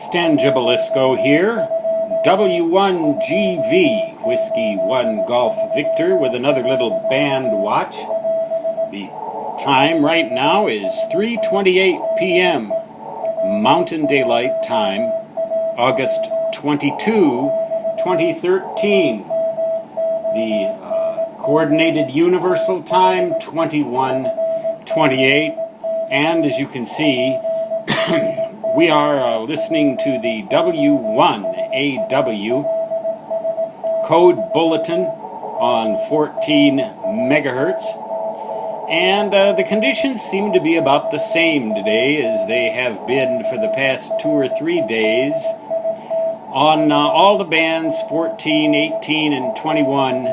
Stan Gibilisco here, W1GV, Whiskey 1 Golf Victor, with another little band watch. The time right now is 3:28 p.m. Mountain Daylight Time, August 22, 2013. The Coordinated Universal Time, 21:28. And as you can see, we are listening to the W1AW code bulletin on 14 megahertz. And the conditions seem to be about the same today as they have been for the past 2 or 3 days on all the bands 14, 18, and 21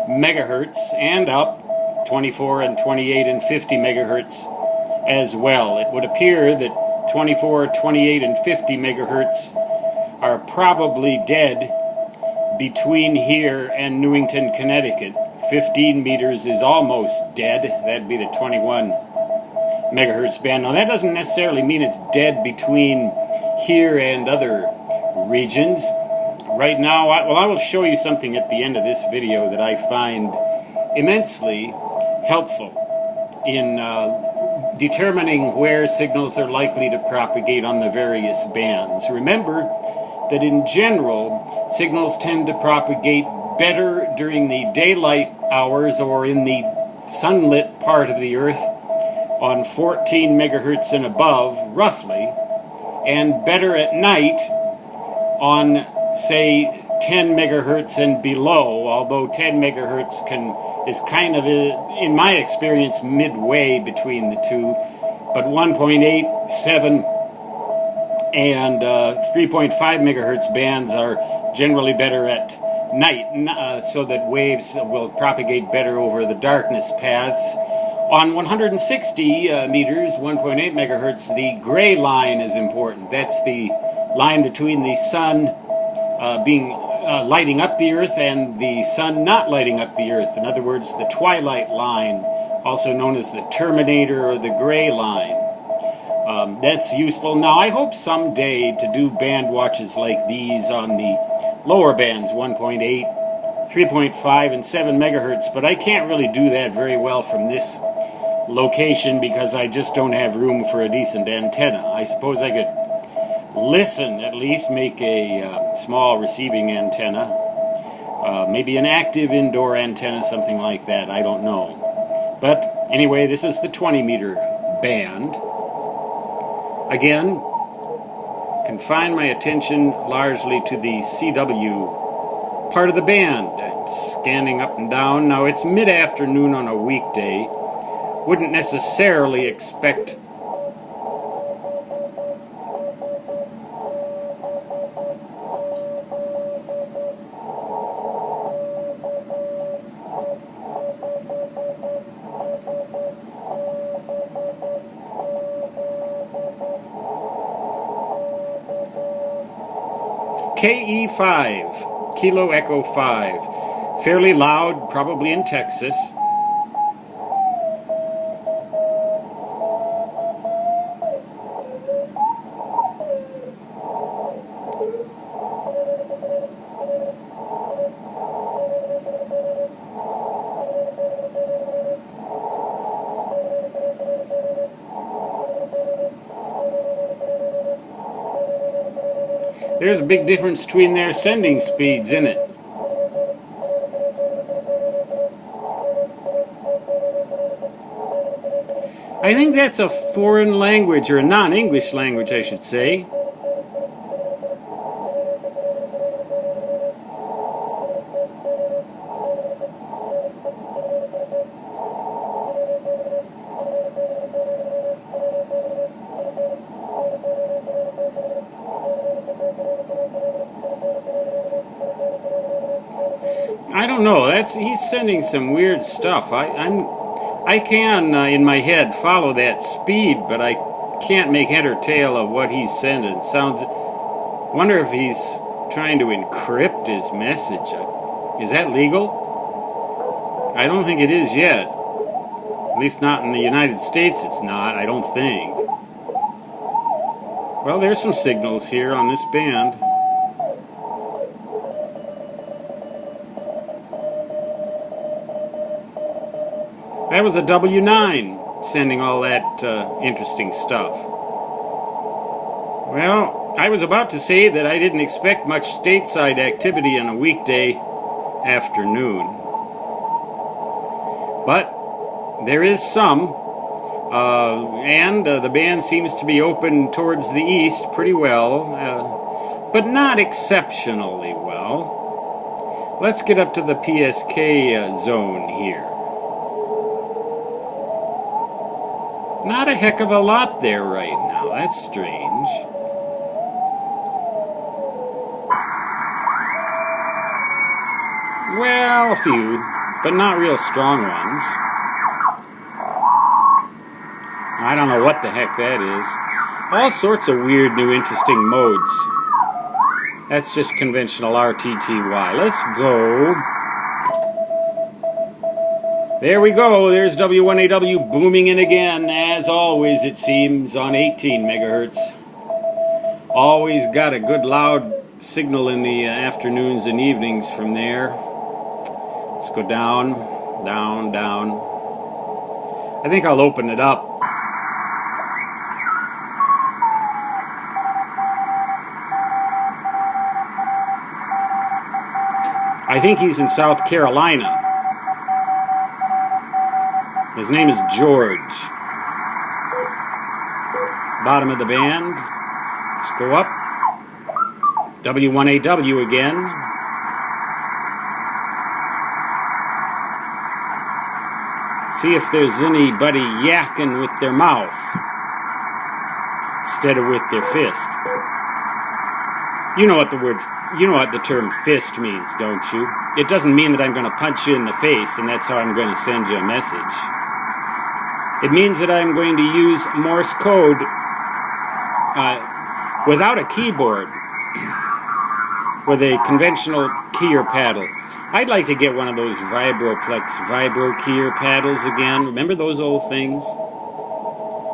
megahertz, and up 24 and 28 and 50 megahertz as well. It would appear that 24, 28, and 50 megahertz are probably dead between here and Newington, Connecticut. 15 meters is almost dead. That'd be the 21 megahertz band. Now, that doesn't necessarily mean it's dead between here and other regions. Right now, I will show you something at the end of this video that I find immensely helpful in determining where signals are likely to propagate on the various bands. Remember that in general, signals tend to propagate better during the daylight hours or in the sunlit part of the Earth on 14 megahertz and above, roughly, and better at night on, say, 10 megahertz and below, although 10 megahertz is kind of, in my experience, midway between the two. But 1.8, 7, and 3.5 megahertz bands are generally better at night, so that waves will propagate better over the darkness paths. On 160 meters, 1.8 megahertz, the gray line is important. That's the line between the sun lighting up the Earth and the sun not lighting up the Earth. In other words, the twilight line, also known as the terminator or the gray line. That's useful. Now, I hope someday to do band watches like these on the lower bands, 1.8, 3.5, and 7 megahertz, but I can't really do that very well from this location because I just don't have room for a decent antenna. I suppose I could listen, at least make a small receiving antenna, maybe an active indoor antenna, something like that, I don't know. But anyway, this is the 20 meter band. Again, confine my attention largely to the CW part of the band, scanning up and down. Now, it's mid-afternoon on a weekday. Wouldn't necessarily expect KE5, Kilo Echo 5, fairly loud, probably in Texas. There's a big difference between their sending speeds, isn't it? I think that's a foreign language, or a non-English language, I should say. I don't know. He's sending some weird stuff. I can in my head follow that speed, but I can't make head or tail of what he's sending. Wonder if he's trying to encrypt his message. Is that legal? I don't think it is yet. At least not in the United States. It's not. I don't think. Well, there's some signals here on this band. That was a W9 sending all that interesting stuff. Well, I was about to say that I didn't expect much stateside activity on a weekday afternoon. But there is some. And the band seems to be open towards the east pretty well, but not exceptionally well. Let's get up to the PSK zone here. Not a heck of a lot there right now. That's strange. Well, a few, but not real strong ones. I don't know what the heck that is. All sorts of weird, new, interesting modes. That's just conventional RTTY. Let's go. There we go. There's W1AW booming in again, as always, it seems, on 18 megahertz. Always got a good loud signal in the afternoons and evenings from there. Let's go down, down, down. I think I'll open it up. I think he's in South Carolina. His name is George. Bottom of the band. Let's go up. W1AW again. See if there's anybody yakking with their mouth instead of with their fist. You know what the term fist means, don't you? It doesn't mean that I'm going to punch you in the face and that's how I'm going to send you a message. It means that I'm going to use Morse code without a keyboard, with a conventional keyer paddle. I'd like to get one of those Vibroplex vibro keyer paddles again. Remember those old things?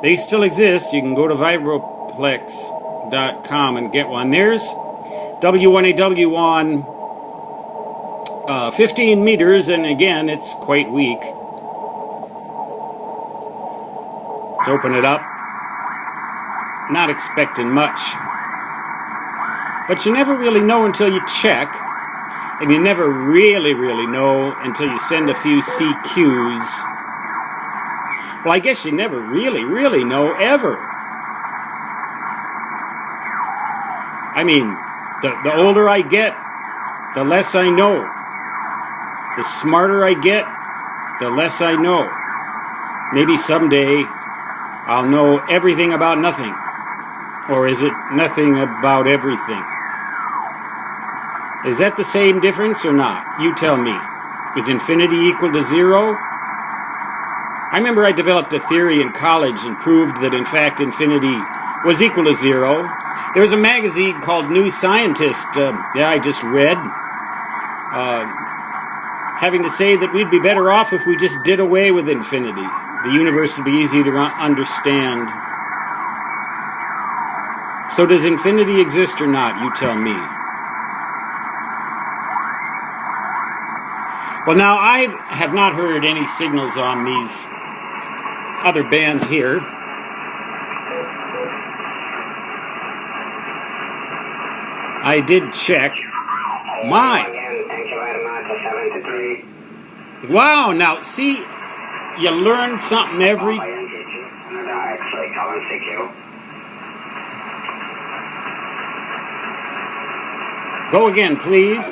They still exist. You can go to vibroplex.com and get one. There's W1AW on 15 meters, and again, it's quite weak. Let's open it up. Not expecting much. But you never really know until you check, and you never really know until you send a few CQs. Well, I guess you never really know ever. I mean, the older I get, the less I know. The smarter I get, the less I know. Maybe someday I'll know everything about nothing. Or is it nothing about everything? Is that the same difference or not? You tell me. Is infinity equal to zero? I remember I developed a theory in college and proved that in fact infinity was equal to zero. There was a magazine called New Scientist that I just read, having to say that we'd be better off if we just did away with infinity. The universe would be easy to understand. So does infinity exist or not? You tell me. Well, now, I have not heard any signals on these other bands here. I did check. My! Wow, now, see, you learn something every... Go again, please.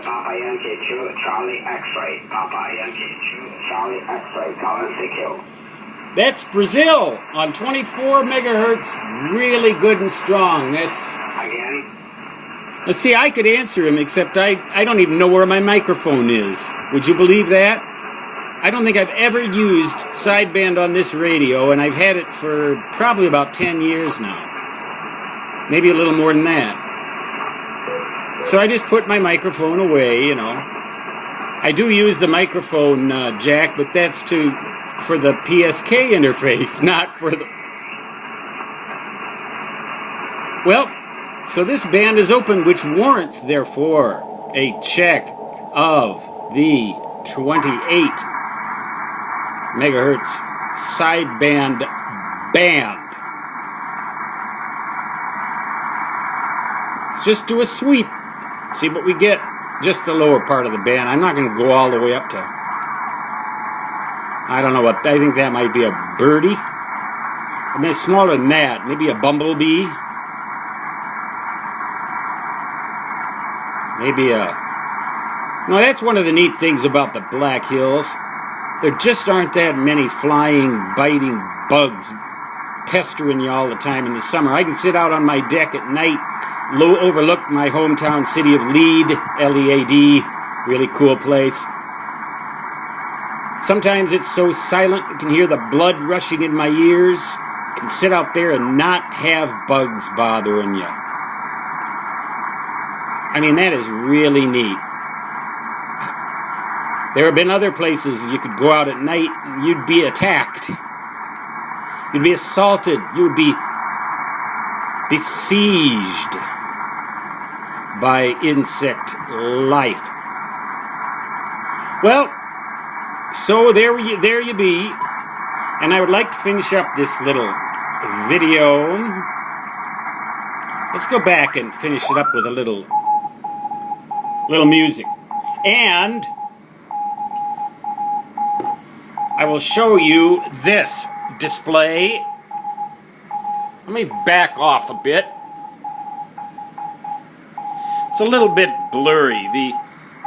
That's Brazil on 24 megahertz, really good and strong. That's... Let's see, I could answer him, except I don't even know where my microphone is. Would you believe that? I don't think I've ever used sideband on this radio, and I've had it for probably about 10 years now. Maybe a little more than that. So I just put my microphone away, you know. I do use the microphone jack, but that's for the PSK interface, not for the... Well, so this band is open, which warrants, therefore, a check of the 28 megahertz sideband band. Let's just do a sweep, see what we get. Just the lower part of the band. I'm not going to go all the way up to, I don't know what, I think that might be a birdie. I mean, smaller than that, maybe a bumblebee. Maybe a... No, that's one of the neat things about the Black Hills. There just aren't that many flying, biting bugs pestering you all the time in the summer. I can sit out on my deck at night, overlook my hometown city of Lead, L-E-A-D, really cool place. Sometimes it's so silent you can hear the blood rushing in my ears. You can sit out there and not have bugs bothering you. I mean, that is really neat. There have been other places you could go out at night and you'd be attacked. You'd be assaulted. You would be besieged by insect life. Well, so there you be. And I would like to finish up this little video. Let's go back and finish it up with a little music. And I will show you this display. Let me back off a bit. It's a little bit blurry.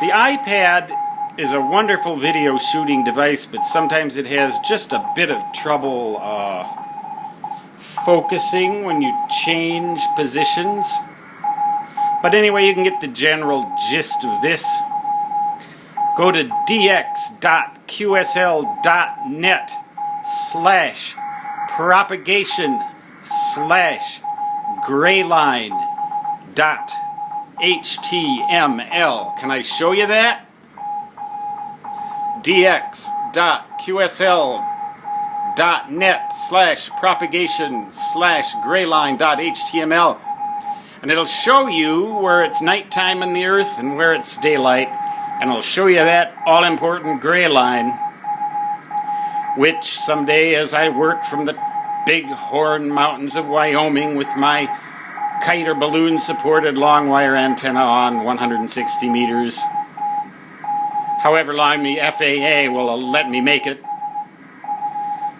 The iPad is a wonderful video shooting device, but sometimes it has just a bit of trouble focusing when you change positions. But anyway, you can get the general gist of this. Go to dx.qsl.net/propagation/grayline.html. Can I show you that? dx.qsl.net/propagation/grayline.html. And it'll show you where it's nighttime on the earth and where it's daylight. And it'll show you that all-important gray line, which someday, as I work from the Bighorn Mountains of Wyoming with my kite or balloon-supported long wire antenna on 160 meters, however long the FAA will let me make it,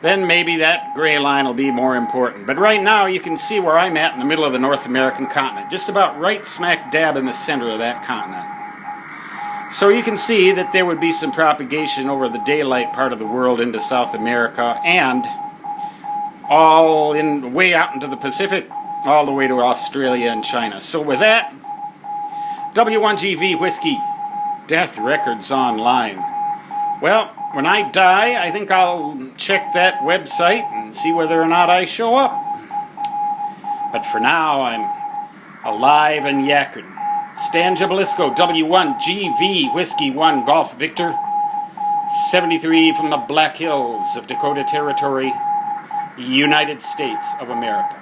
then maybe that gray line will be more important. But right now you can see where I'm at in the middle of the North American continent, just about right smack dab in the center of that continent. So you can see that there would be some propagation over the daylight part of the world into South America and all in way out into the Pacific, all the way to Australia and China. So with that, W1GV Whiskey, Death Records Online. Well, when I die, I think I'll check that website and see whether or not I show up. But for now, I'm alive and yakking. Stan Jabalisco, W1GV Whiskey 1 Golf Victor, 73 from the Black Hills of Dakota Territory, United States of America.